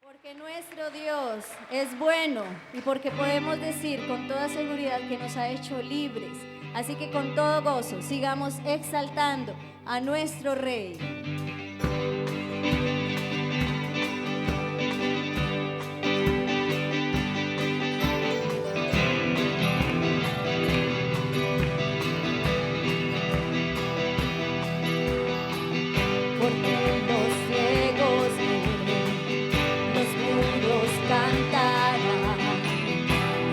Porque nuestro Dios es bueno y porque podemos decir con toda seguridad que nos ha hecho libres. Así que con todo gozo sigamos exaltando a nuestro Rey. Porque los ciegos ven, los mudos cantarán,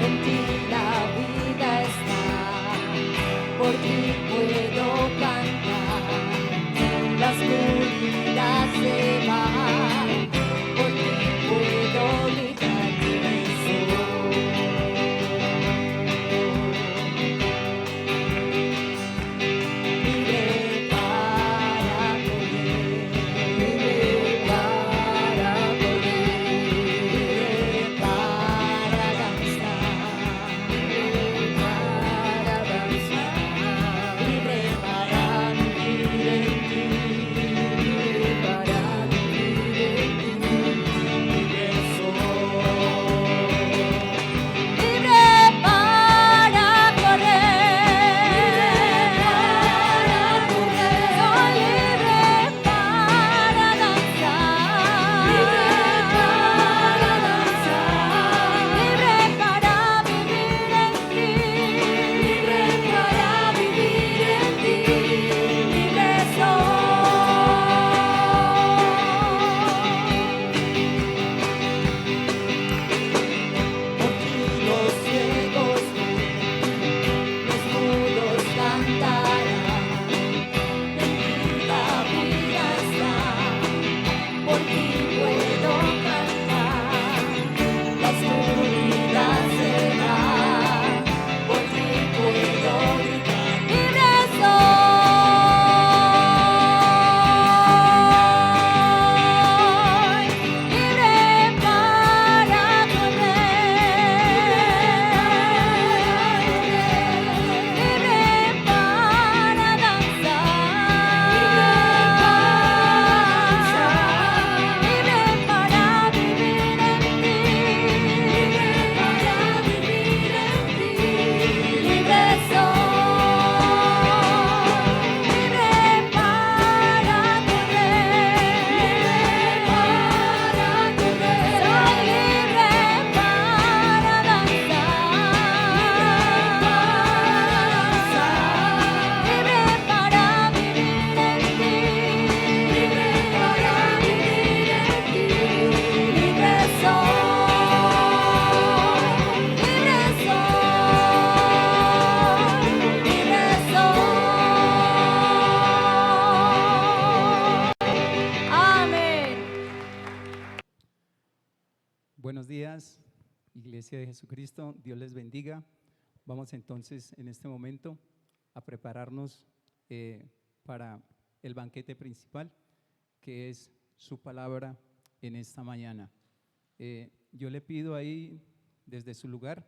en ti la vida está, por ti puedo cantar, la oscuridad se va, por ti puedo gritar libre soy. Libre para correr, libre para correr, libre para danzar, libre para danzar, libre para vivir en ti, libre para vivir en ti, libre soy. Libre para correr, soy libre para danzar, libre para danzar, libre para vivir en ti, libre para vivir en ti, libre soy. Por ti los ciegos ven, los mudos cantarán, en ti la vida está, por ti puedo cantar, la oscuridad se va, por ti puedo gritar, libre soy, libre para correr, libre para danzar, libre para vivir en ti, libre para vivir en ti, libre soy, libre para correr, soy libre para danzar, libre para vivir en ti, libre para vivir en ti, libre soy, libre soy. Amén. Buenos días, Iglesia de Jesucristo, Dios les bendiga. Vamos entonces en este momento a prepararnos para el banquete principal, que es su palabra en esta mañana. Yo le pido ahí, desde su lugar,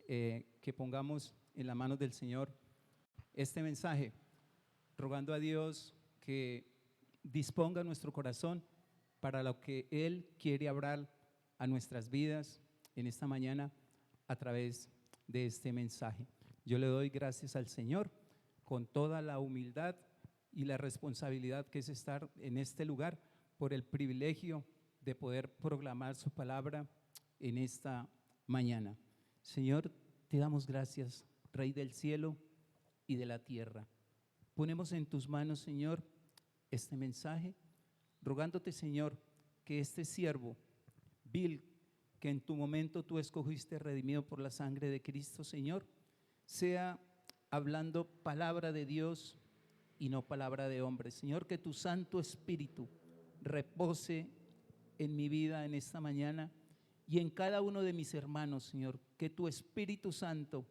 que pongamos en las manos del Señor este mensaje, rogando a Dios que disponga nuestro corazón para lo que Él quiere hablar a nuestras vidas en esta mañana a través de este mensaje. Yo le doy gracias al Señor con toda la humildad y la responsabilidad que es estar en este lugar por el privilegio de poder proclamar su palabra en esta mañana. Señor, te damos gracias, Rey del cielo y de la tierra. Ponemos en tus manos, Señor, este mensaje, rogándote, Señor, que este siervo vil, que en tu momento tú escogiste redimido por la sangre de Cristo, Señor, sea hablando palabra de Dios y no palabra de hombre. Señor, que tu Santo Espíritu repose en mi vida en esta mañana y en cada uno de mis hermanos, Señor. Que tu Espíritu Santo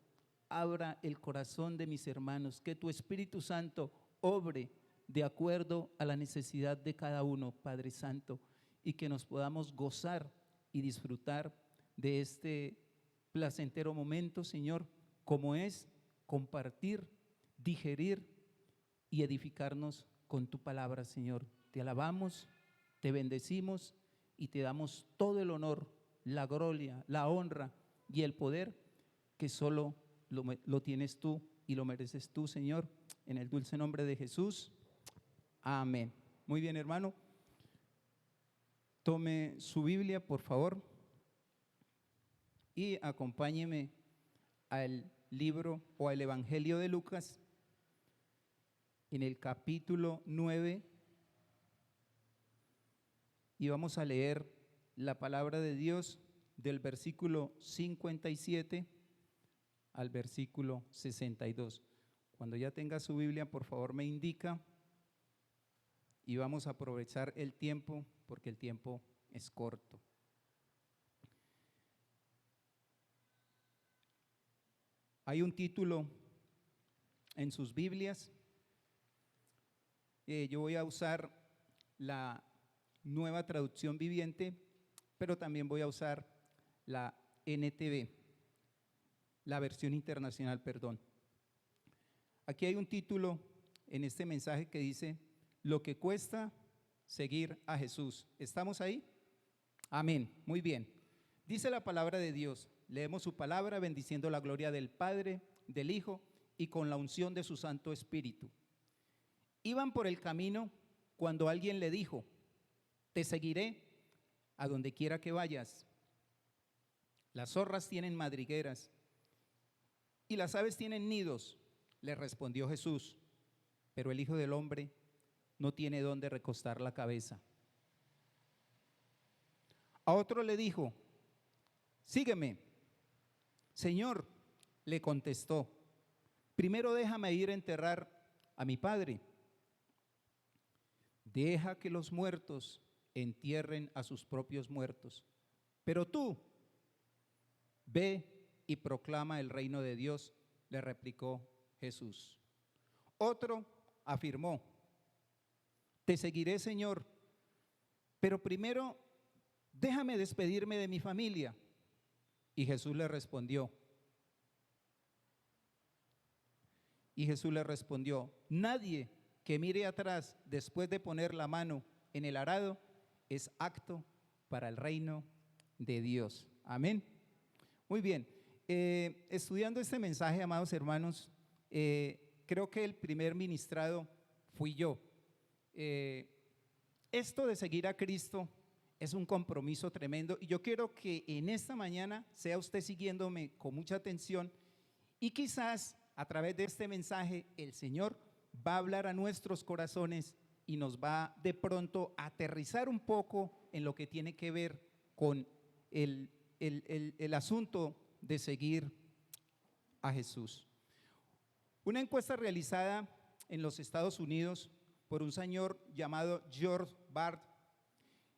abra el corazón de mis hermanos, que tu Espíritu Santo obre de acuerdo a la necesidad de cada uno, Padre Santo, y que nos podamos gozar y disfrutar de este placentero momento, Señor, como es compartir, digerir y edificarnos con tu palabra, Señor. Te alabamos, te bendecimos y te damos todo el honor, la gloria, la honra y el poder que solo lo tienes tú y lo mereces tú, Señor, en el dulce nombre de Jesús. Amén. Muy bien, hermano. Tome su Biblia, por favor, y acompáñeme al libro o al Evangelio de Lucas, en el capítulo 9, y vamos a leer la palabra de Dios del versículo 57 al versículo 62. Cuando ya tenga su Biblia, por favor me indica, y vamos a aprovechar el tiempo porque el tiempo es corto. Hay un título en sus Biblias. Yo voy a usar la Nueva Traducción Viviente, pero también voy a usar la NTV, la versión internacional, perdón. Aquí hay un título en este mensaje que dice: lo que cuesta seguir a Jesús. ¿Estamos ahí? Amén. Muy bien. Dice la palabra de Dios. Leemos su palabra bendiciendo la gloria del Padre, del Hijo y con la unción de su Santo Espíritu. Iban por el camino cuando alguien le dijo: te seguiré a donde quiera que vayas. Las zorras tienen madrigueras y las aves tienen nidos, le respondió Jesús, pero el Hijo del Hombre no tiene dónde recostar la cabeza. A otro le dijo: sígueme. Señor, le contestó, primero déjame ir a enterrar a mi padre. Deja que los muertos entierren a sus propios muertos, pero tú ve y proclama el reino de Dios, le replicó Jesús. Otro afirmó: te seguiré, Señor, pero primero déjame despedirme de mi familia. Y Jesús le respondió, nadie que mire atrás después de poner la mano en el arado es apto para el reino de Dios. Amén. Muy bien. Estudiando este mensaje, amados hermanos, creo que el primer ministrado fui yo. Esto de seguir a Cristo es un compromiso tremendo y yo quiero que en esta mañana sea usted siguiéndome con mucha atención y quizás a través de este mensaje el Señor va a hablar a nuestros corazones y nos va de pronto a aterrizar un poco en lo que tiene que ver con el asunto de seguir a Jesús. Una encuesta realizada en los Estados Unidos por un señor llamado George Barth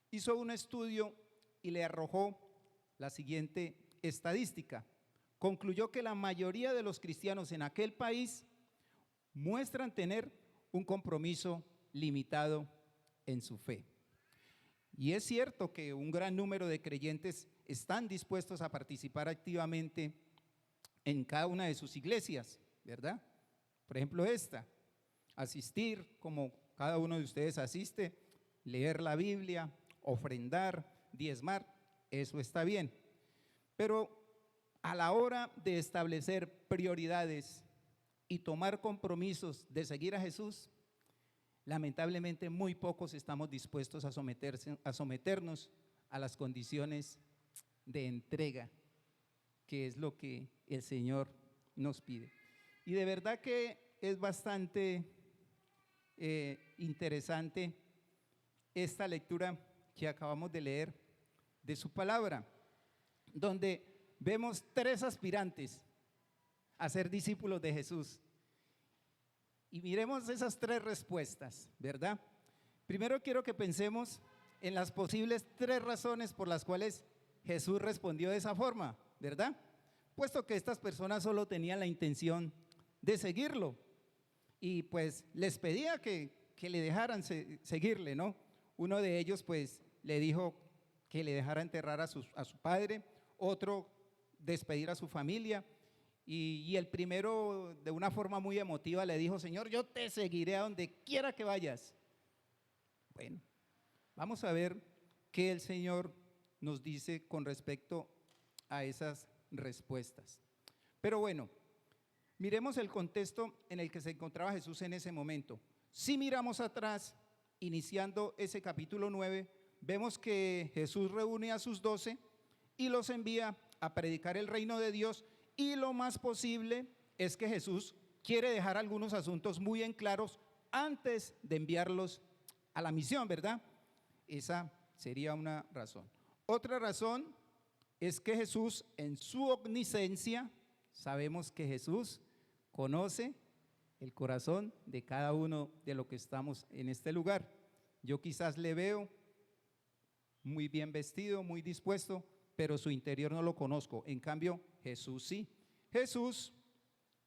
hizo un estudio y le arrojó la siguiente estadística. Concluyó que la mayoría de los cristianos en aquel país muestran tener un compromiso limitado en su fe. Y es cierto que un gran número de creyentes están dispuestos a participar activamente en cada una de sus iglesias, ¿verdad? Por ejemplo, asistir como cada uno de ustedes asiste, leer la Biblia, ofrendar, diezmar, eso está bien. Pero a la hora de establecer prioridades y tomar compromisos de seguir a Jesús, lamentablemente muy pocos estamos dispuestos a someternos a las condiciones de entrega, que es lo que el Señor nos pide. Y de verdad que es bastante interesante esta lectura que acabamos de leer de su palabra, donde vemos 3 aspirantes a ser discípulos de Jesús. Y miremos esas 3 respuestas, ¿verdad? Primero quiero que pensemos en las posibles 3 razones por las cuales Jesús respondió de esa forma, ¿verdad? Puesto que estas personas solo tenían la intención de seguirlo y pues les pedía que le dejaran seguirle, ¿no? Uno de ellos pues le dijo que le dejara enterrar a su padre, otro despedir a su familia y el primero de una forma muy emotiva le dijo, Señor, yo te seguiré a donde quiera que vayas. Bueno, vamos a ver qué el Señor nos dice con respecto a esas respuestas. Pero bueno, miremos el contexto en el que se encontraba Jesús en ese momento. Si miramos atrás, iniciando ese capítulo 9, vemos que Jesús reúne a sus 12 y los envía a predicar el reino de Dios, y lo más posible es que Jesús quiere dejar algunos asuntos muy en claros antes de enviarlos a la misión, ¿verdad? Esa sería una razón. Otra razón es que Jesús, en su omnisciencia, sabemos que Jesús conoce el corazón de cada uno de los que estamos en este lugar. Yo quizás le veo muy bien vestido, muy dispuesto, pero su interior no lo conozco. En cambio, Jesús sí. Jesús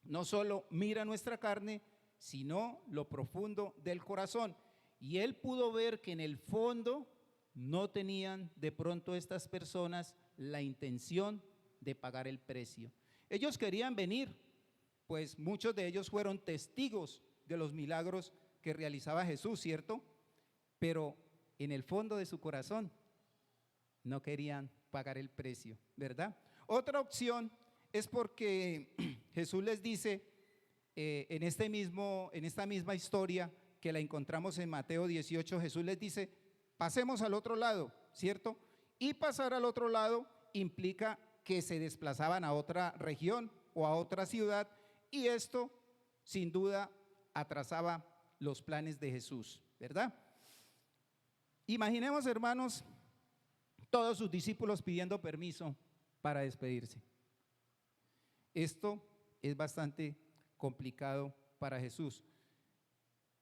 no solo mira nuestra carne, sino lo profundo del corazón. Y él pudo ver que en el fondo no tenían de pronto estas personas la intención de pagar el precio. Ellos querían venir, pues muchos de ellos fueron testigos de los milagros que realizaba Jesús, ¿cierto? Pero en el fondo de su corazón no querían pagar el precio, ¿verdad? Otra opción es porque Jesús les dice en esta misma historia que la encontramos en Mateo 18, Jesús les dice, pasemos al otro lado, ¿cierto? Y pasar al otro lado implica que se desplazaban a otra región o a otra ciudad, y esto sin duda atrasaba los planes de Jesús, ¿verdad? Imaginemos, hermanos, todos sus discípulos pidiendo permiso para despedirse. Esto es bastante complicado para Jesús,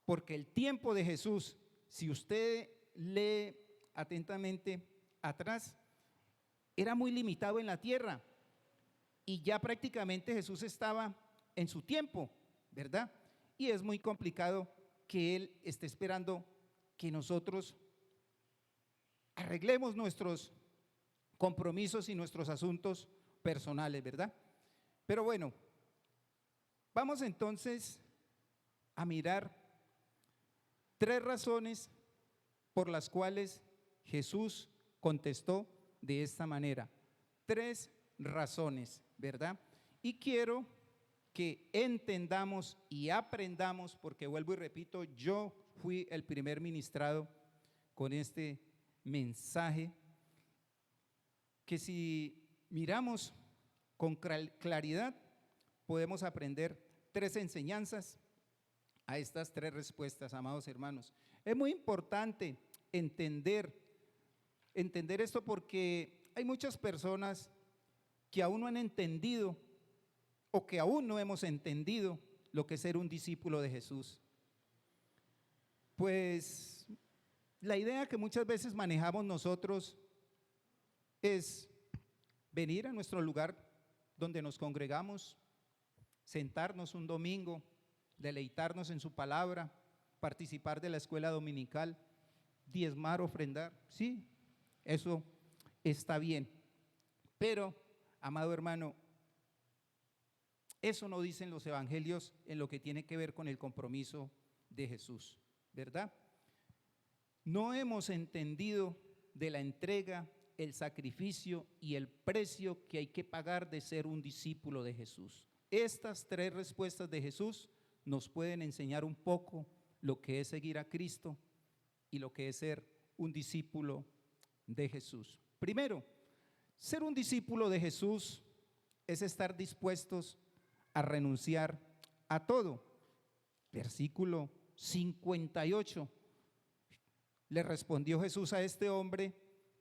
porque el tiempo de Jesús, si usted lee atentamente atrás, era muy limitado en la tierra, y ya prácticamente Jesús estaba en su tiempo, ¿verdad? Y es muy complicado que Él esté esperando que nosotros arreglemos nuestros compromisos y nuestros asuntos personales, ¿verdad? Pero bueno, vamos entonces a mirar 3 razones por las cuales Jesús contestó de esta manera. 3 razones, ¿verdad? Y quiero que entendamos y aprendamos, porque vuelvo y repito, yo fui el primer ministrado con este mensaje, que si miramos con claridad podemos aprender 3 enseñanzas a estas 3 respuestas, amados hermanos. Es muy importante entender esto, porque hay muchas personas que aún no han entendido o que aún no hemos entendido lo que es ser un discípulo de Jesús. Pues la idea que muchas veces manejamos nosotros es venir a nuestro lugar donde nos congregamos, sentarnos un domingo, deleitarnos en su palabra, participar de la escuela dominical, diezmar, ofrendar. Sí, eso está bien, pero, amado hermano, eso no dicen los evangelios en lo que tiene que ver con el compromiso de Jesús, ¿verdad? No hemos entendido de la entrega, el sacrificio y el precio que hay que pagar de ser un discípulo de Jesús. Estas 3 respuestas de Jesús nos pueden enseñar un poco lo que es seguir a Cristo y lo que es ser un discípulo de Jesús. Primero, ser un discípulo de Jesús es estar dispuestos a renunciar a todo. Versículo 58. Le respondió Jesús a este hombre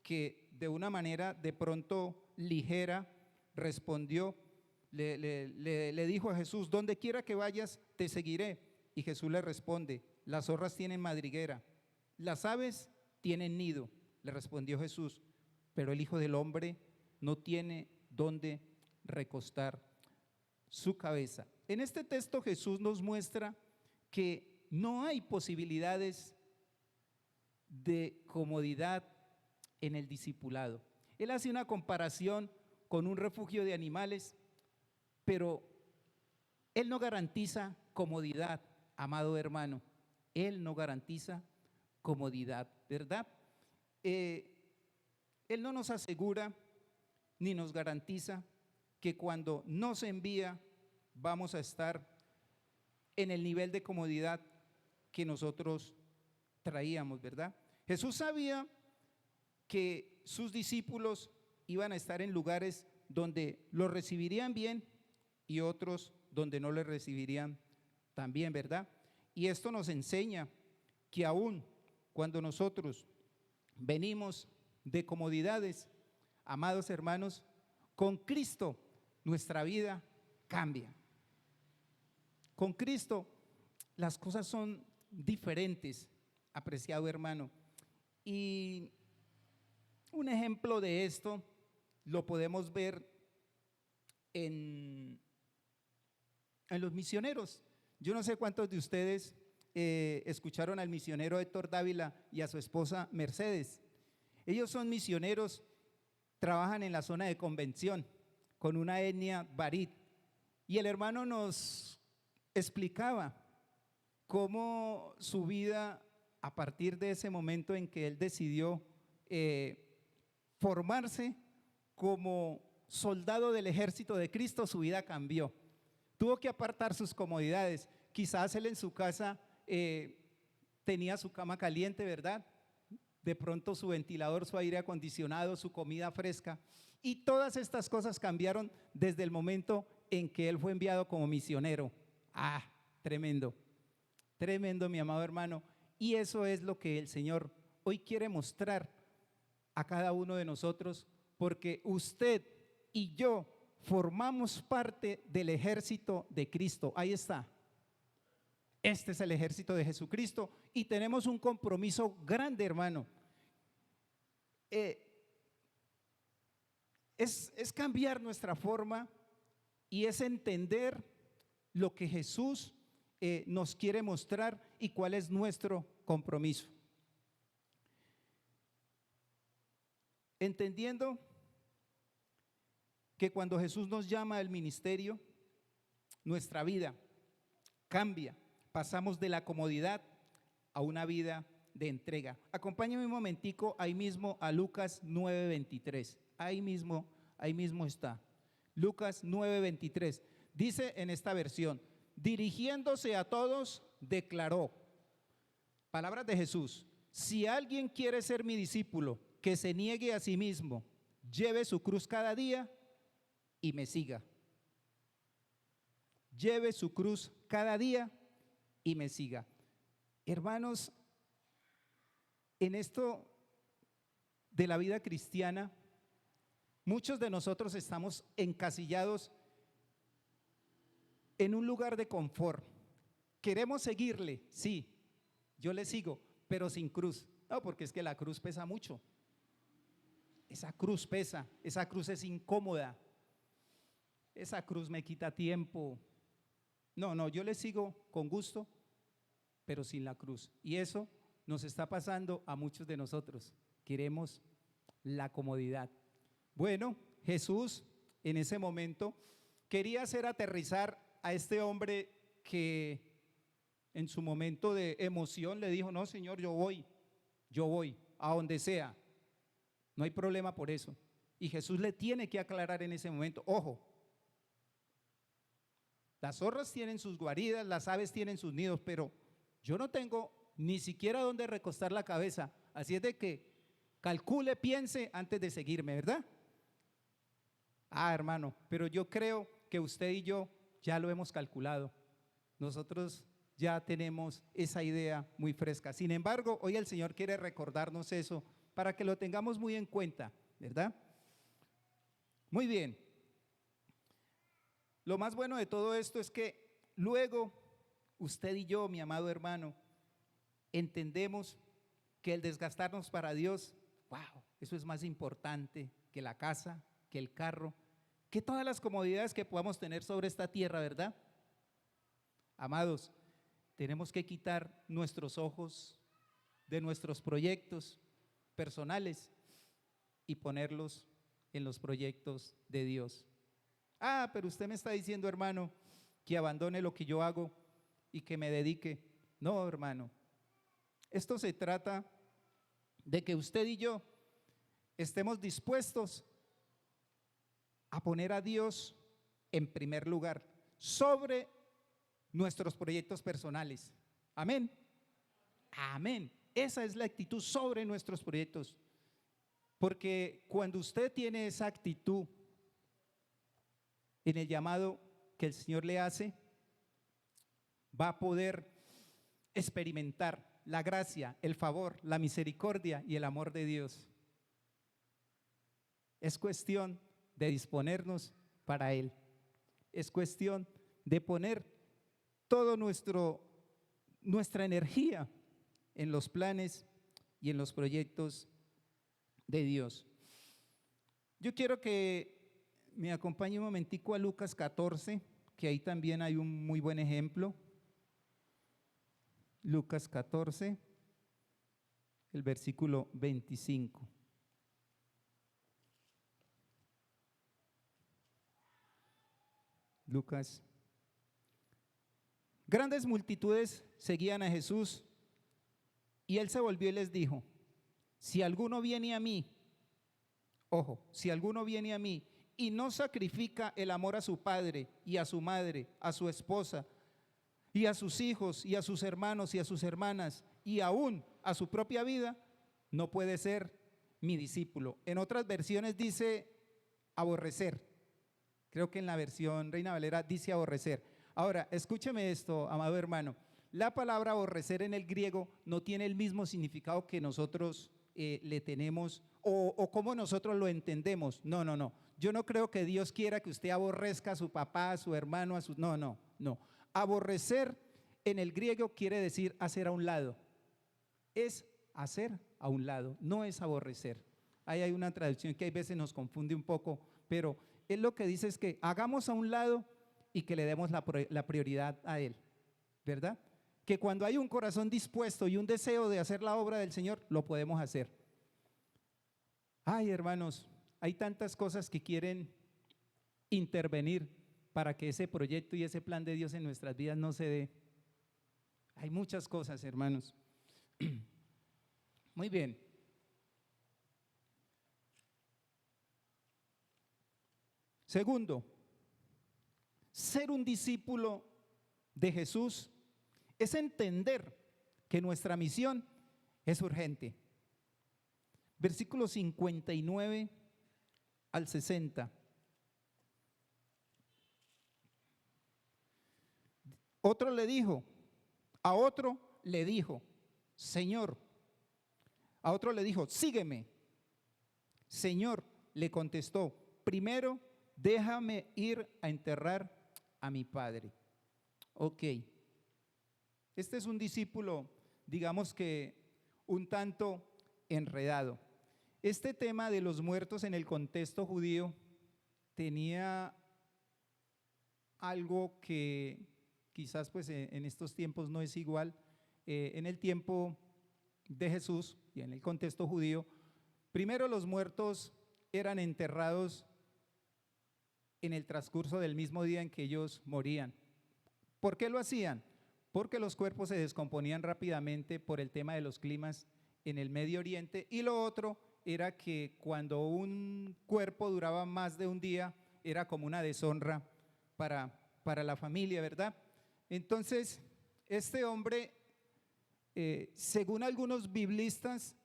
que de una manera de pronto ligera respondió, le dijo a Jesús, donde quiera que vayas te seguiré. Y Jesús le responde, las zorras tienen madriguera, las aves tienen nido. Le respondió Jesús, pero el Hijo del Hombre no tiene dónde recostar su cabeza. En este texto Jesús nos muestra que no hay posibilidades de comodidad en el discipulado. Él hace una comparación con un refugio de animales, pero Él no garantiza comodidad, amado hermano. Él no garantiza comodidad, ¿verdad? Él no nos asegura ni nos garantiza que cuando nos envía vamos a estar en el nivel de comodidad que nosotros traíamos, ¿verdad? Jesús sabía que sus discípulos iban a estar en lugares donde los recibirían bien y otros donde no les recibirían tan bien, ¿verdad? Y esto nos enseña que aún cuando nosotros venimos de comodidades, amados hermanos, con Cristo nuestra vida cambia. Con Cristo las cosas son diferentes, apreciado hermano. Y un ejemplo de esto lo podemos ver en los misioneros. Yo no sé cuántos de ustedes escucharon al misionero Héctor Dávila y a su esposa Mercedes. Ellos son misioneros, trabajan en la zona de convención con una etnia barit. Y el hermano nos explicaba cómo su vida, a partir de ese momento en que él decidió formarse como soldado del ejército de Cristo, su vida cambió. Tuvo que apartar sus comodidades. Quizás él en su casa tenía su cama caliente, ¿verdad? De pronto su ventilador, su aire acondicionado, su comida fresca. Y todas estas cosas cambiaron desde el momento en que él fue enviado como misionero. Ah, tremendo, tremendo, mi amado hermano. Y eso es lo que el Señor hoy quiere mostrar a cada uno de nosotros, porque usted y yo formamos parte del ejército de Cristo. Ahí está. Este es el ejército de Jesucristo y tenemos un compromiso grande, hermano. Es cambiar nuestra forma y es entender lo que Jesús nos quiere mostrar y cuál es nuestro compromiso. Entendiendo que cuando Jesús nos llama al ministerio, nuestra vida cambia, pasamos de la comodidad a una vida de entrega. Acompáñame un momentico ahí mismo a Lucas 9:23, ahí mismo está, Lucas 9:23, dice en esta versión, dirigiéndose a todos, declaró, palabras de Jesús, si alguien quiere ser mi discípulo, que se niegue a sí mismo, lleve su cruz cada día y me siga. Lleve su cruz cada día y me siga. Hermanos, en esto de la vida cristiana, muchos de nosotros estamos encasillados en un lugar de confort. Queremos seguirle, sí, yo le sigo, pero sin cruz. No, porque es que la cruz pesa mucho. Esa cruz pesa, esa cruz es incómoda, esa cruz me quita tiempo. No, yo le sigo con gusto, pero sin la cruz. Y eso nos está pasando a muchos de nosotros. Queremos la comodidad. Bueno, Jesús en ese momento quería hacer aterrizar a este hombre que en su momento de emoción le dijo, no, Señor, yo voy a donde sea. No hay problema por eso. Y Jesús le tiene que aclarar en ese momento, ojo, las zorras tienen sus guaridas, las aves tienen sus nidos, pero yo no tengo ni siquiera dónde recostar la cabeza. Así es de que calcule, piense antes de seguirme, ¿verdad? Ah, hermano, pero yo creo que usted y yo ya lo hemos calculado. Nosotros ya tenemos esa idea muy fresca. Sin embargo, hoy el Señor quiere recordarnos eso para que lo tengamos muy en cuenta, ¿verdad? Muy bien. Lo más bueno de todo esto es que luego usted y yo, mi amado hermano, entendemos que el desgastarnos para Dios, wow, eso es más importante que la casa, que el carro, que todas las comodidades que podamos tener sobre esta tierra, ¿verdad? Amados, tenemos que quitar nuestros ojos de nuestros proyectos personales y ponerlos en los proyectos de Dios. Ah, pero usted me está diciendo, hermano, que abandone lo que yo hago y que me dedique. No, hermano. Esto se trata de que usted y yo estemos dispuestos a poner a Dios en primer lugar sobre nuestros proyectos personales. Amén. Amén. Esa es la actitud sobre nuestros proyectos. Porque cuando usted tiene esa actitud en el llamado que el Señor le hace, va a poder experimentar la gracia, el favor, la misericordia y el amor de Dios. Es cuestión de disponernos para Él. Es cuestión de poner todo nuestra energía en los planes y en los proyectos de Dios. Yo quiero que me acompañe un momentico a Lucas 14, que ahí también hay un muy buen ejemplo. Lucas 14, el versículo 25. Lucas. Grandes multitudes seguían a Jesús y él se volvió y les dijo: si alguno viene a mí, ojo, si alguno viene a mí y no sacrifica el amor a su padre y a su madre, a su esposa y a sus hijos y a sus hermanos y a sus hermanas y aún a su propia vida, no puede ser mi discípulo. En otras versiones dice aborrecer. Creo que en la versión Reina Valera dice aborrecer. Ahora, escúcheme esto, amado hermano. La palabra aborrecer en el griego no tiene el mismo significado que nosotros le tenemos o como nosotros lo entendemos. No, no, no. Yo no creo que Dios quiera que usted aborrezca a su papá, a su hermano, a su… No, no, no. Aborrecer en el griego quiere decir hacer a un lado. Es hacer a un lado, no es aborrecer. Ahí hay una traducción que a veces nos confunde un poco, pero él lo que dice es que hagamos a un lado y que le demos la prioridad a Él, ¿verdad? Que cuando hay un corazón dispuesto y un deseo de hacer la obra del Señor, lo podemos hacer. Ay, hermanos, hay tantas cosas que quieren intervenir para que ese proyecto y ese plan de Dios en nuestras vidas no se dé. Hay muchas cosas, hermanos. Muy bien. Segundo, ser un discípulo de Jesús es entender que nuestra misión es urgente. Versículos 59 al 60. Otro le dijo, a otro le dijo, Señor. A otro le dijo, sígueme. Señor, le contestó, primero déjame ir a enterrar a mi padre. Ok. Este es un discípulo, digamos que un tanto enredado. Este tema de los muertos en el contexto judío tenía algo que quizás pues en estos tiempos no es igual. En el tiempo de Jesús y en el contexto judío, primero los muertos eran enterrados en el transcurso del mismo día en que ellos morían. ¿Por qué lo hacían? Porque los cuerpos se descomponían rápidamente por el tema de los climas en el Medio Oriente, y lo otro era que cuando un cuerpo duraba más de un día era como una deshonra para la familia, ¿verdad? Entonces, este hombre, según algunos biblistas,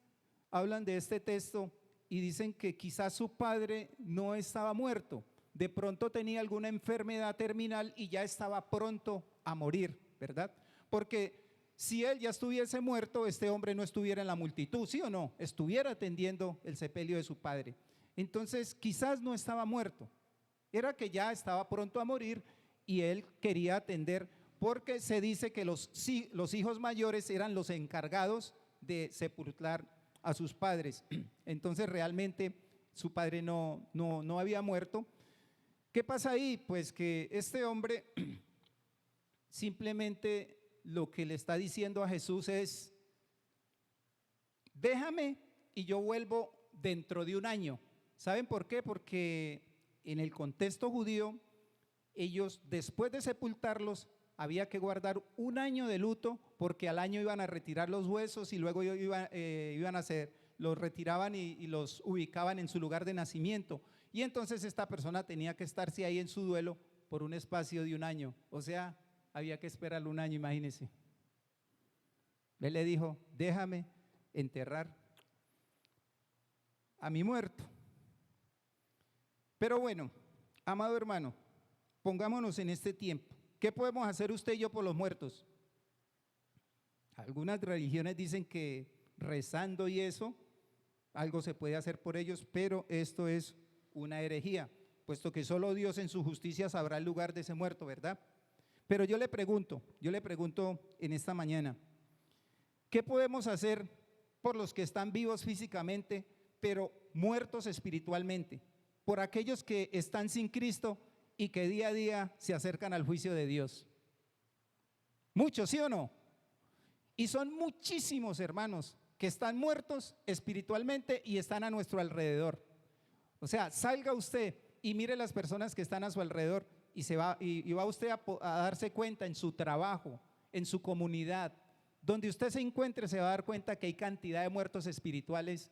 hablan de este texto y dicen que quizás su padre no estaba muerto, de pronto tenía alguna enfermedad terminal y ya estaba pronto a morir, ¿verdad? Porque si él ya estuviese muerto, este hombre no estuviera en la multitud, ¿sí o no? Estuviera atendiendo el sepelio de su padre. Entonces, quizás no estaba muerto, era que ya estaba pronto a morir y él quería atender, porque se dice que los hijos mayores eran los encargados de sepultar a sus padres. Entonces, realmente su padre no había muerto. ¿Qué pasa ahí? Pues que este hombre simplemente lo que le está diciendo a Jesús es: déjame y yo vuelvo dentro de un año. ¿Saben por qué? Porque en el contexto judío, ellos después de sepultarlos, había que guardar un año de luto porque al año iban a retirar los huesos y luego los retiraban y los ubicaban en su lugar de nacimiento. Y entonces esta persona tenía que estarse ahí en su duelo por un espacio de un año. O sea, había que esperarle un año, imagínense. Él le dijo, déjame enterrar a mi muerto. Pero bueno, amado hermano, pongámonos en este tiempo. ¿Qué podemos hacer usted y yo por los muertos? Algunas religiones dicen que rezando y eso, algo se puede hacer por ellos, pero esto es una herejía, puesto que solo Dios en su justicia sabrá el lugar de ese muerto, ¿verdad? Pero yo le pregunto en esta mañana, ¿qué podemos hacer por los que están vivos físicamente, pero muertos espiritualmente? Por aquellos que están sin Cristo y que día a día se acercan al juicio de Dios. Muchos, ¿sí o no? Y son muchísimos hermanos que están muertos espiritualmente y están a nuestro alrededor. O sea, salga usted y mire las personas que están a su alrededor y va usted a darse cuenta en su trabajo, en su comunidad, donde usted se encuentre, se va a dar cuenta que hay cantidad de muertos espirituales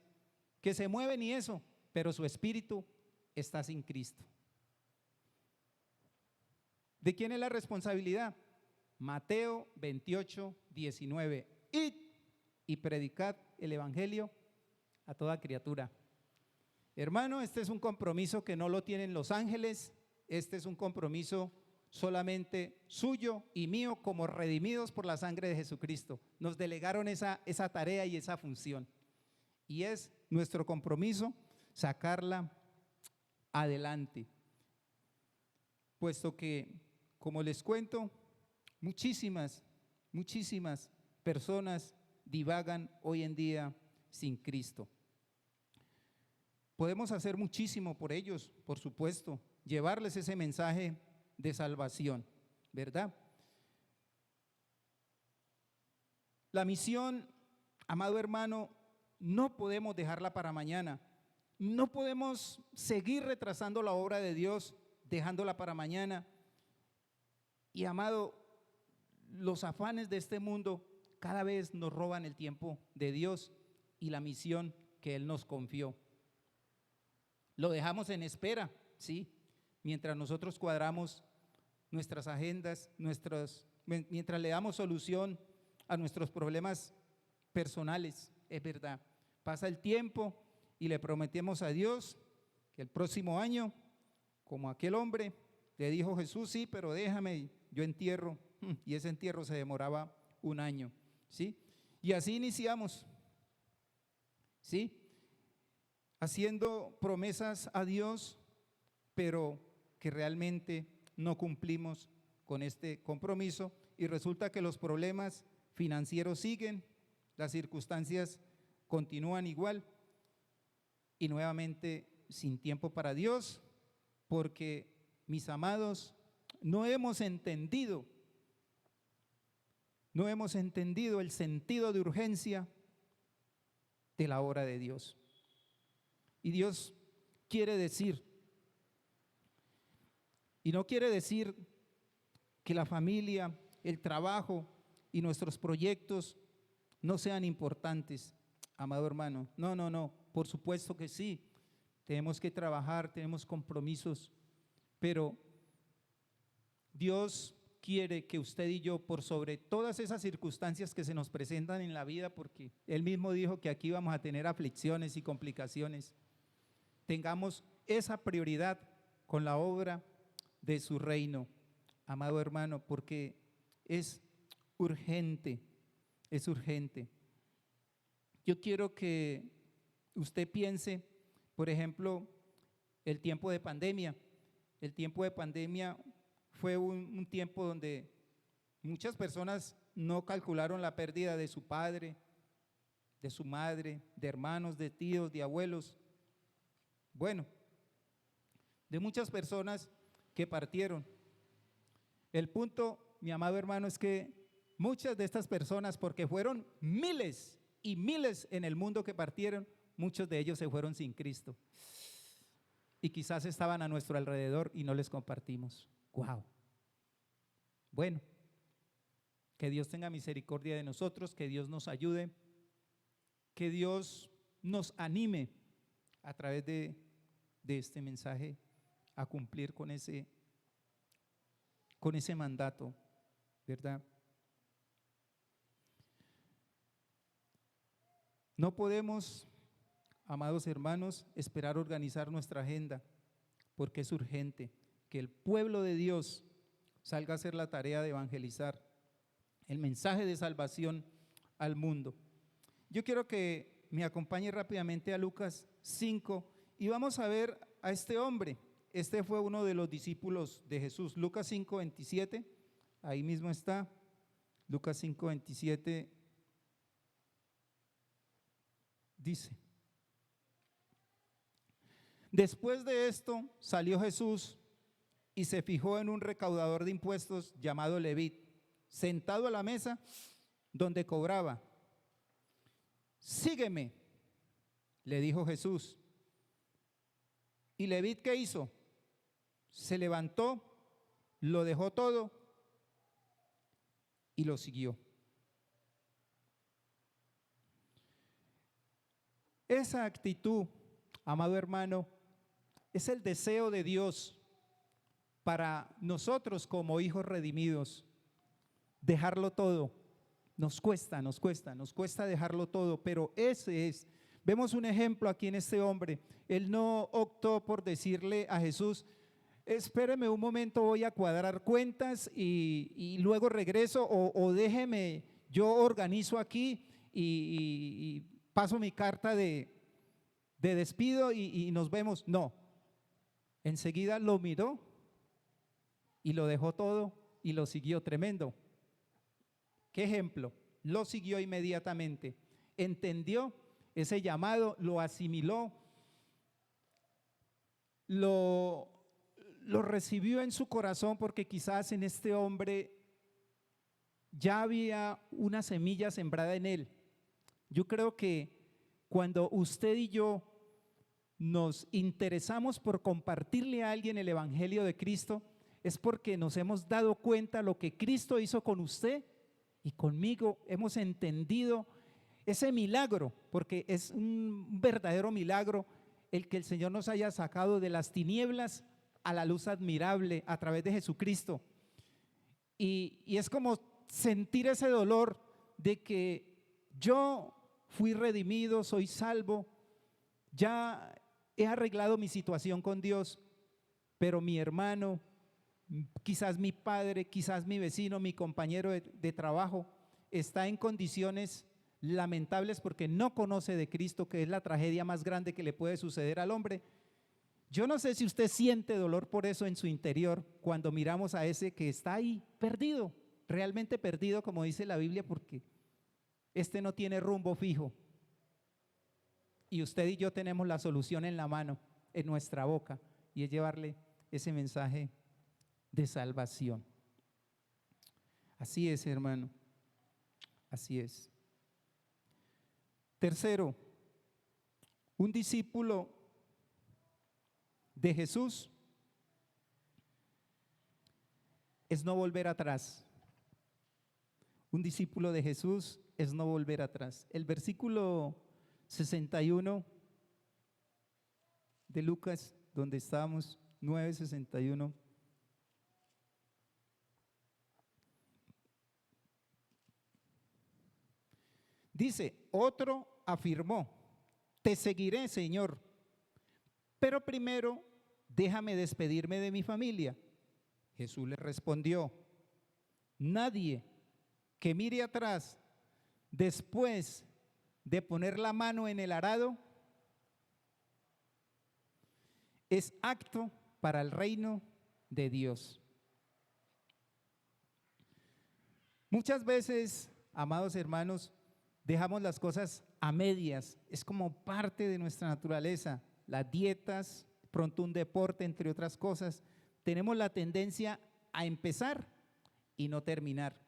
que se mueven y eso, pero su espíritu está sin Cristo. ¿De quién es la responsabilidad? Mateo 28, 19. Id y predicad el evangelio a toda criatura. Hermano, este es un compromiso que no lo tienen los ángeles, este es un compromiso solamente suyo y mío como redimidos por la sangre de Jesucristo. Nos delegaron esa tarea y esa función. Y es nuestro compromiso sacarla adelante. Puesto que, como les cuento, muchísimas personas divagan hoy en día sin Cristo. Podemos hacer muchísimo por ellos, por supuesto, llevarles ese mensaje de salvación, ¿verdad? La misión, amado hermano, no podemos dejarla para mañana. No podemos seguir retrasando la obra de Dios, dejándola para mañana. Y amado, los afanes de este mundo cada vez nos roban el tiempo de Dios y la misión que Él nos confió. Lo dejamos en espera, sí, mientras nosotros cuadramos nuestras agendas, mientras le damos solución a nuestros problemas personales, es verdad. Pasa el tiempo y le prometemos a Dios que el próximo año, como aquel hombre, le dijo Jesús, sí, pero déjame, yo entierro, y ese entierro se demoraba un año, ¿sí? Y así iniciamos, ¿sí? Haciendo promesas a Dios, pero que realmente no cumplimos con este compromiso y resulta que los problemas financieros siguen, las circunstancias continúan igual y nuevamente sin tiempo para Dios, porque mis amados, no hemos entendido el sentido de urgencia de la obra de Dios. Y Dios quiere decir, y no quiere decir que la familia, el trabajo y nuestros proyectos no sean importantes, amado hermano. No, por supuesto que sí. Tenemos que trabajar, tenemos compromisos, pero Dios quiere que usted y yo, por sobre todas esas circunstancias que se nos presentan en la vida, porque Él mismo dijo que aquí vamos a tener aflicciones y complicaciones, tengamos esa prioridad con la obra de su reino, amado hermano, porque es urgente, es urgente. Yo quiero que usted piense, por ejemplo, el tiempo de pandemia. El tiempo de pandemia fue un tiempo donde muchas personas no calcularon la pérdida de su padre, de su madre, de hermanos, de tíos, de abuelos. Bueno, de muchas personas que partieron. El punto, mi amado hermano, es que muchas de estas personas, porque fueron miles y miles en el mundo que partieron, muchos de ellos se fueron sin Cristo. y quizás estaban a nuestro alrededor y no les compartimos. ¡Wow! Bueno, que Dios tenga misericordia de nosotros, que Dios nos ayude, que Dios nos anime a través de este mensaje a cumplir con ese mandato, ¿verdad? No podemos, amados hermanos, esperar organizar nuestra agenda, porque es urgente que el pueblo de Dios salga a hacer la tarea de evangelizar el mensaje de salvación al mundo. Yo quiero que me acompañe rápidamente a Lucas 5 y vamos a ver a este hombre. Este fue uno de los discípulos de Jesús. Lucas 5, 27, ahí mismo está. Lucas 5, 27 dice: después de esto salió Jesús y se fijó en un recaudador de impuestos llamado Leví, sentado a la mesa donde cobraba. Sígueme, le dijo Jesús. ¿Y Leví qué hizo? Se levantó, lo dejó todo y lo siguió. Esa actitud, amado hermano, es el deseo de Dios para nosotros como hijos redimidos. Dejarlo todo, nos cuesta dejarlo todo, pero ese es. Vemos un ejemplo aquí en este hombre. Él no optó por decirle a Jesús: espéreme un momento, voy a cuadrar cuentas y luego regreso, o déjeme, yo organizo aquí y paso mi carta de despido y nos vemos. No, enseguida lo miró y lo dejó todo y lo siguió. Tremendo. ¿Qué ejemplo? Lo siguió inmediatamente, entendió ese llamado, lo asimiló, lo recibió en su corazón, porque quizás en este hombre ya había una semilla sembrada en él. Yo creo que cuando usted y yo nos interesamos por compartirle a alguien el evangelio de Cristo, es porque nos hemos dado cuenta lo que Cristo hizo con usted y conmigo. Hemos entendido ese milagro, porque es un verdadero milagro el que el Señor nos haya sacado de las tinieblas a la luz admirable a través de Jesucristo. Y es como sentir ese dolor de que yo fui redimido, soy salvo, ya he arreglado mi situación con Dios, pero mi hermano, quizás mi padre, quizás mi vecino, mi compañero de trabajo, está en condiciones lamentables porque no conoce de Cristo, que es la tragedia más grande que le puede suceder al hombre. Yo no sé si usted siente dolor por eso en su interior cuando miramos a ese que está ahí perdido, realmente perdido, como dice la Biblia, porque este no tiene rumbo fijo. Y usted y yo tenemos la solución en la mano, en nuestra boca, y es llevarle ese mensaje de salvación. Así es, hermano, así es. Tercero, un discípulo de Jesús es no volver atrás. Un discípulo de Jesús es no volver atrás. El versículo 61 de Lucas, donde estábamos, 9:61. Dice: otro afirmó: te seguiré, Señor, pero primero déjame despedirme de mi familia. Jesús le respondió: nadie que mire atrás después de poner la mano en el arado es apto para el reino de Dios. Muchas veces, amados hermanos, dejamos las cosas a medias. Es como parte de nuestra naturaleza. Las dietas, pronto un deporte, entre otras cosas. Tenemos la tendencia a empezar y no terminar.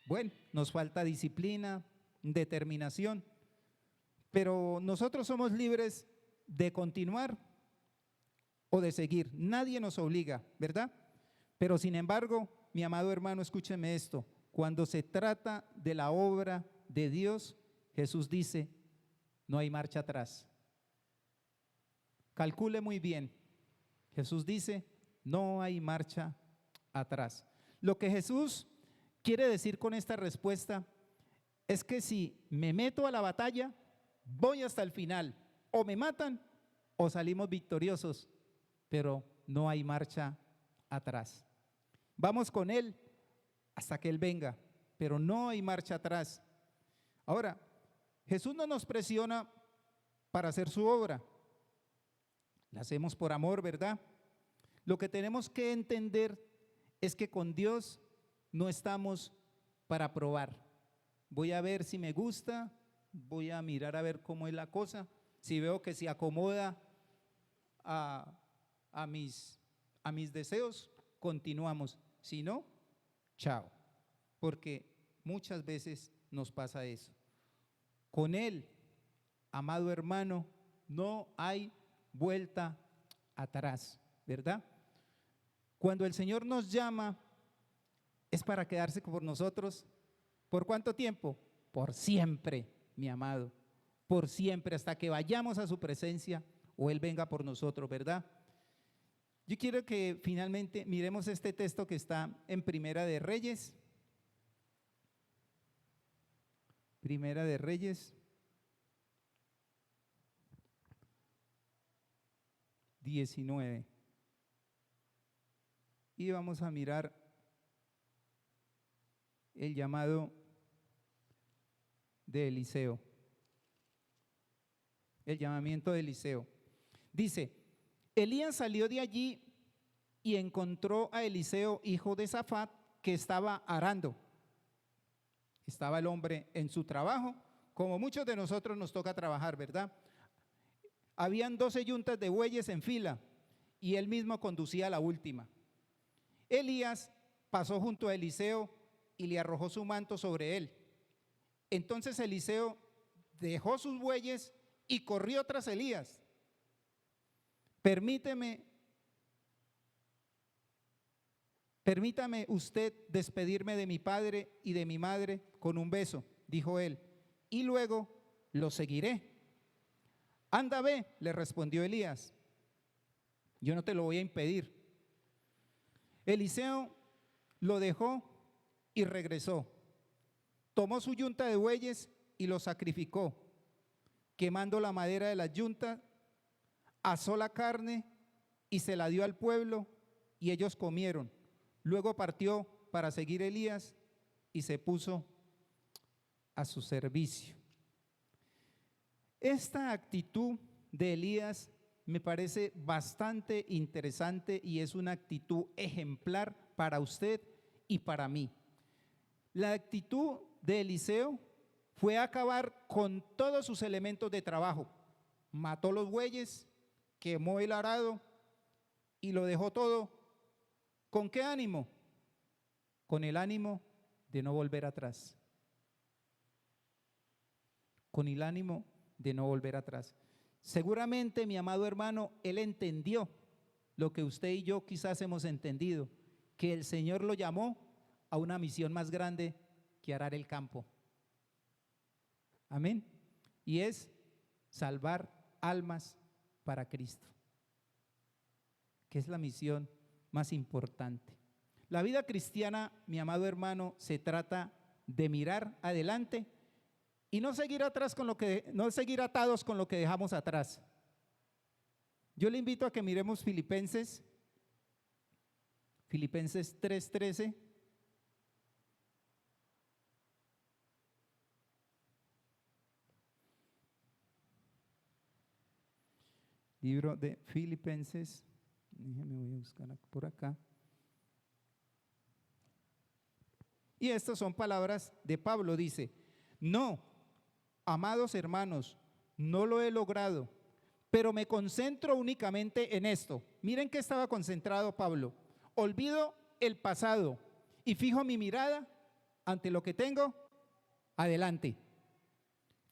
Bueno, nos falta disciplina, determinación, pero nosotros somos libres de continuar o de seguir. Nadie nos obliga, ¿verdad? Pero sin embargo, mi amado hermano, escúcheme esto. Cuando se trata de la obra de Dios, Jesús dice, no hay marcha atrás. Calcule muy bien. Jesús dice, no hay marcha atrás. Lo que Jesús quiere decir con esta respuesta es que si me meto a la batalla, voy hasta el final. O me matan o salimos victoriosos, pero no hay marcha atrás. Vamos con Él hasta que Él venga, pero no hay marcha atrás. Ahora, Jesús no nos presiona para hacer su obra. La hacemos por amor, ¿verdad? Lo que tenemos que entender es que con Dios no estamos para probar. Voy a ver si me gusta, voy a mirar a ver cómo es la cosa. Si veo que se acomoda a mis deseos, continuamos. Si no, chao. Porque muchas veces nos pasa eso. Con Él, amado hermano, no hay vuelta atrás, ¿verdad? Cuando el Señor nos llama, es para quedarse con nosotros. ¿Por cuánto tiempo? Por siempre, mi amado. Por siempre, hasta que vayamos a su presencia o Él venga por nosotros, ¿verdad? Yo quiero que finalmente miremos este texto que está en Primera de Reyes. Primera de Reyes 19. Y vamos a mirar el llamado de Eliseo. El llamamiento de Eliseo. Dice, Elías salió de allí y encontró a Eliseo, hijo de Safat, que estaba arando. Estaba el hombre en su trabajo, como muchos de nosotros nos toca trabajar, ¿verdad? Habían 12 yuntas de bueyes en fila y él mismo conducía la última. Elías pasó junto a Eliseo y le arrojó su manto sobre él. Entonces Eliseo dejó sus bueyes y corrió tras Elías. Permítame usted despedirme de mi padre y de mi madre con un beso, dijo él, y luego lo seguiré. Anda, ve, le respondió Elías, yo no te lo voy a impedir. Eliseo lo dejó y regresó. Tomó su yunta de bueyes y lo sacrificó. Quemando la madera de la yunta, asó la carne y se la dio al pueblo y ellos comieron. Luego partió para seguir a Elías y se puso a su servicio. Esta actitud de Elías me parece bastante interesante y es una actitud ejemplar para usted y para mí. La actitud de Eliseo fue acabar con todos sus elementos de trabajo. Mató los bueyes, quemó el arado y lo dejó todo. ¿Con qué ánimo? Con el ánimo de no volver atrás. Con el ánimo de no volver atrás. Seguramente, mi amado hermano, él entendió lo que usted y yo quizás hemos entendido, que el Señor lo llamó a una misión más grande que arar el campo. Amén. Y es salvar almas para Cristo, que es la misión más importante. La vida cristiana, mi amado hermano, se trata de mirar adelante y no seguir atrás no seguir atados con lo que dejamos atrás. Yo le invito a que miremos Filipenses 3:13. Libro de Filipenses, déjeme, voy a buscar por acá. Y estas son palabras de Pablo, dice, no, amados hermanos, no lo he logrado, pero me concentro únicamente en esto. Miren que estaba concentrado Pablo. Olvido el pasado y fijo mi mirada ante lo que tengo adelante.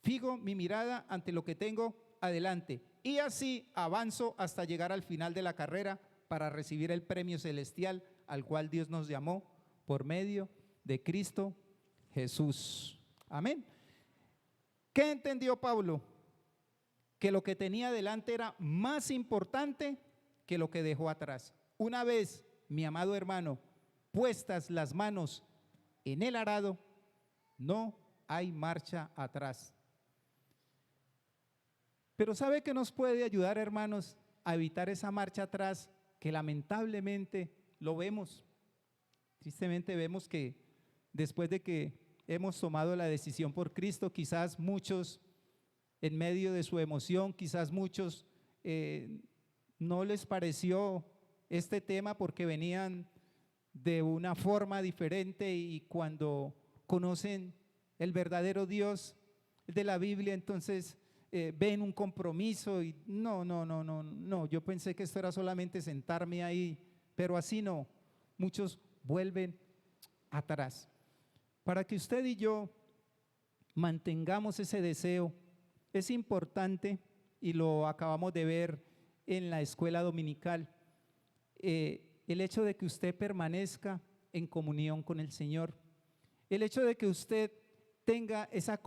Fijo mi mirada ante lo que tengo adelante y así avanzo hasta llegar al final de la carrera para recibir el premio celestial al cual Dios nos llamó por medio de Cristo Jesús. Amén. ¿Qué entendió Pablo? Que lo que tenía delante era más importante que lo que dejó atrás. Una vez, mi amado hermano, puestas las manos en el arado, no hay marcha atrás. Pero ¿sabe qué nos puede ayudar, hermanos, a evitar esa marcha atrás que lamentablemente lo vemos? Tristemente vemos que después de que hemos tomado la decisión por Cristo, quizás muchos en medio de su emoción, quizás muchos no les pareció este tema porque venían de una forma diferente y cuando conocen el verdadero Dios de la Biblia, entonces ven un compromiso y no, yo pensé que esto era solamente sentarme ahí, pero así no, muchos vuelven atrás. Para que usted y yo mantengamos ese deseo, es importante, y lo acabamos de ver en la escuela dominical, el hecho de que usted permanezca en comunión con el Señor, el hecho de que usted tenga ese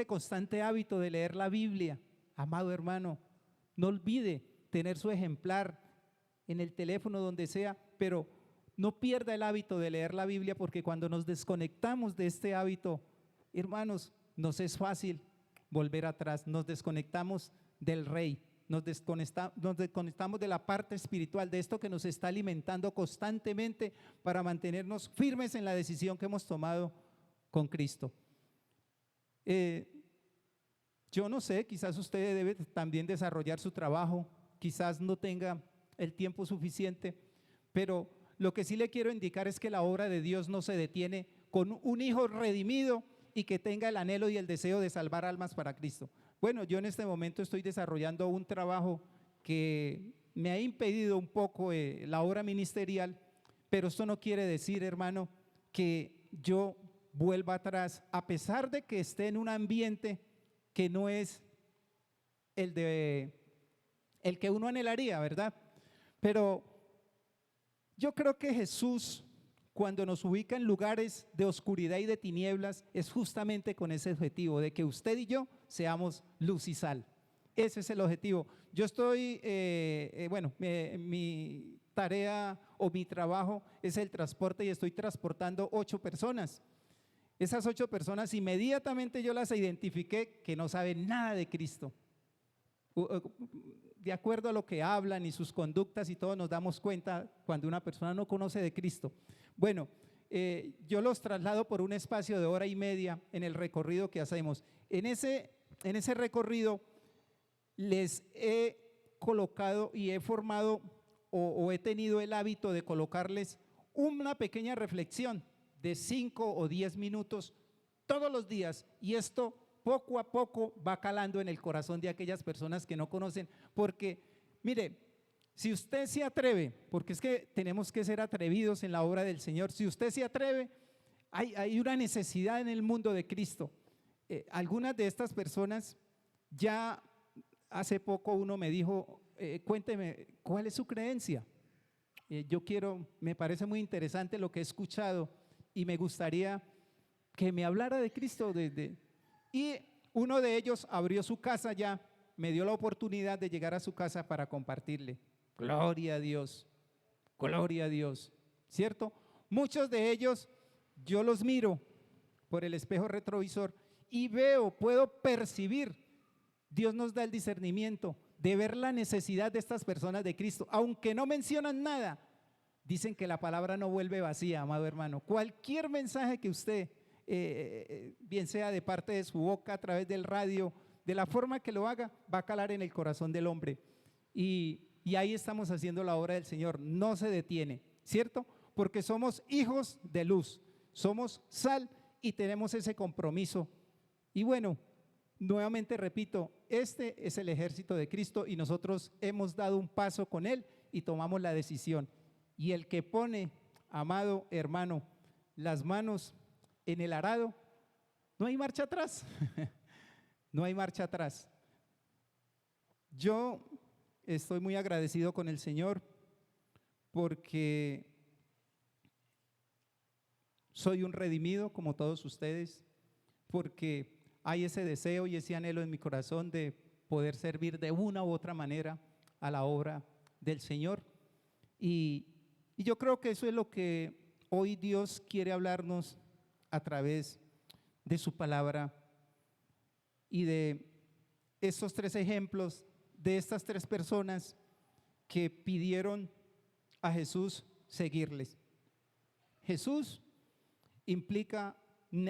constante hábito de leer la Biblia. Amado hermano, no olvide tener su ejemplar en el teléfono, donde sea, pero no pierda el hábito de leer la Biblia, porque cuando nos desconectamos de este hábito, hermanos, nos es fácil volver atrás, nos desconectamos del Rey, nos desconectamos de la parte espiritual, de esto que nos está alimentando constantemente para mantenernos firmes en la decisión que hemos tomado con Cristo. Yo no sé, quizás usted debe también desarrollar su trabajo, quizás no tenga el tiempo suficiente, pero lo que sí le quiero indicar es que la obra de Dios no se detiene con un hijo redimido y que tenga el anhelo y el deseo de salvar almas para Cristo. Bueno, yo en este momento estoy desarrollando un trabajo que me ha impedido un poco la obra ministerial, pero esto no quiere decir, hermano, que yo vuelva atrás, a pesar de que esté en un ambiente que no es el que uno anhelaría, ¿verdad? Pero yo creo que Jesús, cuando nos ubica en lugares de oscuridad y de tinieblas, es justamente con ese objetivo de que usted y yo seamos luz y sal. Ese es el objetivo. Yo estoy, mi tarea o mi trabajo es el transporte y estoy transportando 8 personas. Esas 8 personas inmediatamente yo las identifiqué que no saben nada de Cristo. De acuerdo a lo que hablan y sus conductas y todo, nos damos cuenta cuando una persona no conoce de Cristo. Bueno, yo los traslado por un espacio de 1:30 en el recorrido que hacemos. En ese recorrido les he colocado y he formado o he tenido el hábito de colocarles una pequeña reflexión de 5 o 10 minutos todos los días, y esto poco a poco va calando en el corazón de aquellas personas que no conocen, porque mire, si usted se atreve, porque es que tenemos que ser atrevidos en la obra del Señor, si usted se atreve, hay una necesidad en el mundo de Cristo. Algunas de estas personas, ya hace poco uno me dijo, cuénteme, ¿cuál es su creencia? Me parece muy interesante lo que he escuchado y me gustaría que me hablara de Cristo. Y uno de ellos abrió su casa ya, me dio la oportunidad de llegar a su casa para compartirle. Gloria a Dios, ¿cierto? Muchos de ellos yo los miro por el espejo retrovisor y puedo percibir, Dios nos da el discernimiento de ver la necesidad de estas personas de Cristo, aunque no mencionan nada. Dicen que la palabra no vuelve vacía, amado hermano. Cualquier mensaje que usted, bien sea de parte de su boca, a través del radio, de la forma que lo haga, va a calar en el corazón del hombre. Y ahí estamos haciendo la obra del Señor, no se detiene, ¿cierto? Porque somos hijos de luz, somos sal y tenemos ese compromiso. Y bueno, nuevamente repito, este es el ejército de Cristo y nosotros hemos dado un paso con Él y tomamos la decisión. Y el que pone, amado hermano, las manos en el arado, no hay marcha atrás, no hay marcha atrás. Yo estoy muy agradecido con el Señor porque soy un redimido como todos ustedes, porque hay ese deseo y ese anhelo en mi corazón de poder servir de una u otra manera a la obra del Señor. Y yo creo que eso es lo que hoy Dios quiere hablarnos a través de su palabra y de estos 3 ejemplos de estas 3 personas que pidieron a Jesús seguirles. Jesús implica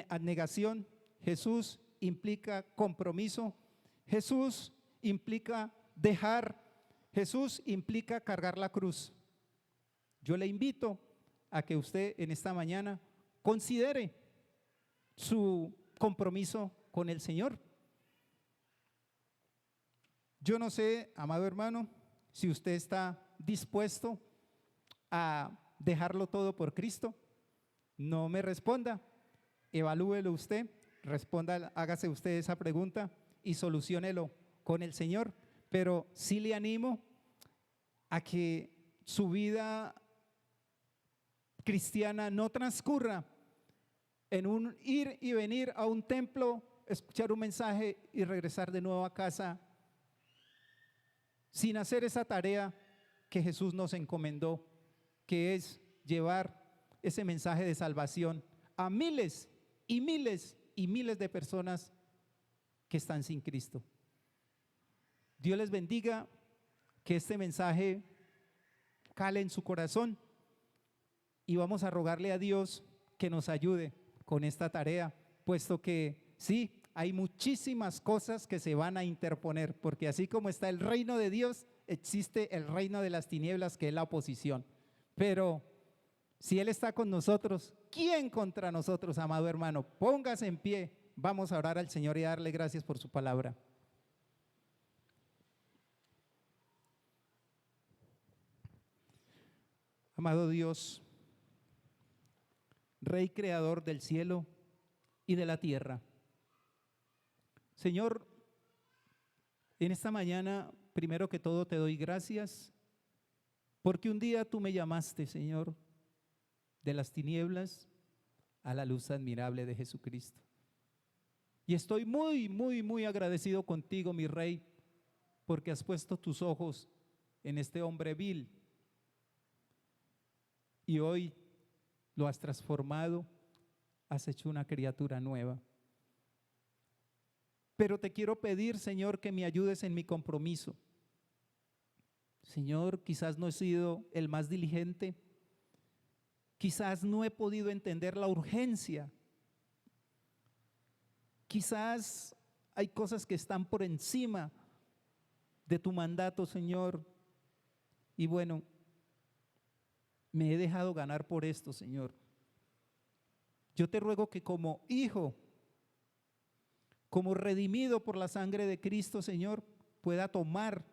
abnegación, Jesús implica compromiso, Jesús implica dejar, Jesús implica cargar la cruz. Yo le invito a que usted en esta mañana considere su compromiso con el Señor. Yo no sé, amado hermano, si usted está dispuesto a dejarlo todo por Cristo. No me responda, evalúelo usted, responda, hágase usted esa pregunta y soluciónelo con el Señor. Pero sí le animo a que su vida cristiana no transcurra en un ir y venir a un templo, escuchar un mensaje y regresar de nuevo a casa sin hacer esa tarea que Jesús nos encomendó, que es llevar ese mensaje de salvación a miles y miles y miles de personas que están sin Cristo. Dios les bendiga, que este mensaje cale en su corazón y vamos a rogarle a Dios que nos ayude con esta tarea, puesto que sí, hay muchísimas cosas que se van a interponer, porque así como está el reino de Dios, existe el reino de las tinieblas, que es la oposición. Pero si Él está con nosotros, ¿quién contra nosotros, amado hermano? Póngase en pie, vamos a orar al Señor y a darle gracias por su palabra. Amado Dios, Rey creador del cielo y de la tierra, Señor, en esta mañana, primero que todo te doy gracias, porque un día tú me llamaste, Señor, de las tinieblas a la luz admirable de Jesucristo. Y estoy muy, muy, muy agradecido contigo, mi Rey, porque has puesto tus ojos en este hombre vil y hoy lo has transformado, has hecho una criatura nueva. Pero te quiero pedir, Señor, que me ayudes en mi compromiso. Señor, quizás no he sido el más diligente, quizás no he podido entender la urgencia, quizás hay cosas que están por encima de tu mandato, Señor, y bueno, me he dejado ganar por esto, Señor. Yo te ruego que como hijo, como redimido por la sangre de Cristo, Señor, pueda tomar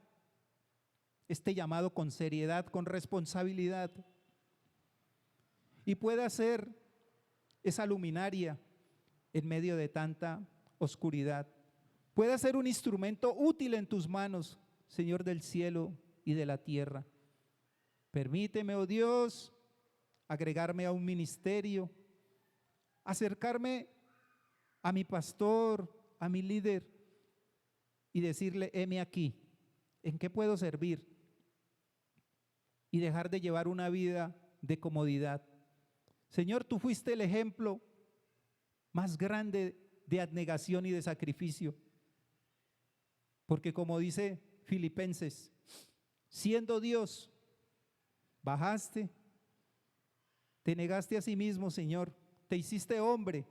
este llamado con seriedad, con responsabilidad, y pueda ser esa luminaria en medio de tanta oscuridad. Pueda ser un instrumento útil en tus manos, Señor del cielo y de la tierra. Permíteme, oh Dios, agregarme a un ministerio, acercarme a mi pastor, a mi líder y decirle: heme aquí, ¿en qué puedo servir? Y dejar de llevar una vida de comodidad. Señor, tú fuiste el ejemplo más grande de abnegación y de sacrificio, porque como dice Filipenses, siendo Dios, bajaste, te negaste a sí mismo, Señor, te hiciste hombre,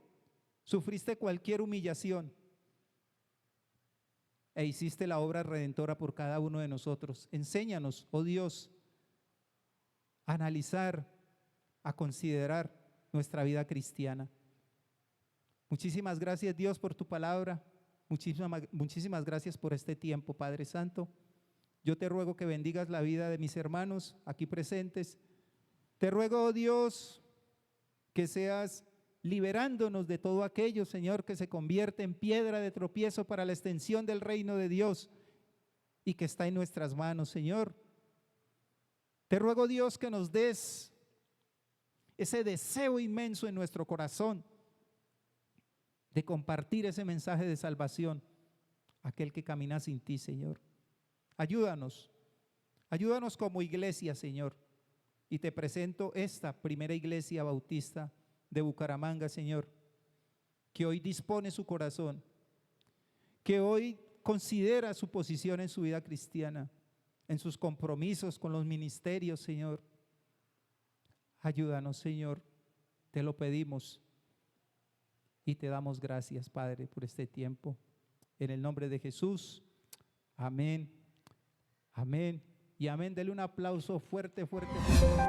sufriste cualquier humillación e hiciste la obra redentora por cada uno de nosotros. Enséñanos, oh Dios, a analizar, a considerar nuestra vida cristiana. Muchísimas gracias, Dios, por tu palabra. Muchísimas gracias por este tiempo, Padre Santo. Yo te ruego que bendigas la vida de mis hermanos aquí presentes. Te ruego, oh Dios, que seas liberándonos de todo aquello, Señor, que se convierte en piedra de tropiezo para la extensión del reino de Dios, y que está en nuestras manos, Señor. Te ruego, Dios, que nos des ese deseo inmenso en nuestro corazón de compartir ese mensaje de salvación a aquel que camina sin ti, Señor. Ayúdanos como iglesia, Señor. Y te presento esta primera iglesia bautista de Bucaramanga, Señor, que hoy dispone su corazón, que hoy considera su posición en su vida cristiana, en sus compromisos con los ministerios, Señor. Ayúdanos, Señor, te lo pedimos y te damos gracias, Padre, por este tiempo. En el nombre de Jesús, amén, amén y amén. Dele un aplauso fuerte, fuerte, fuerte.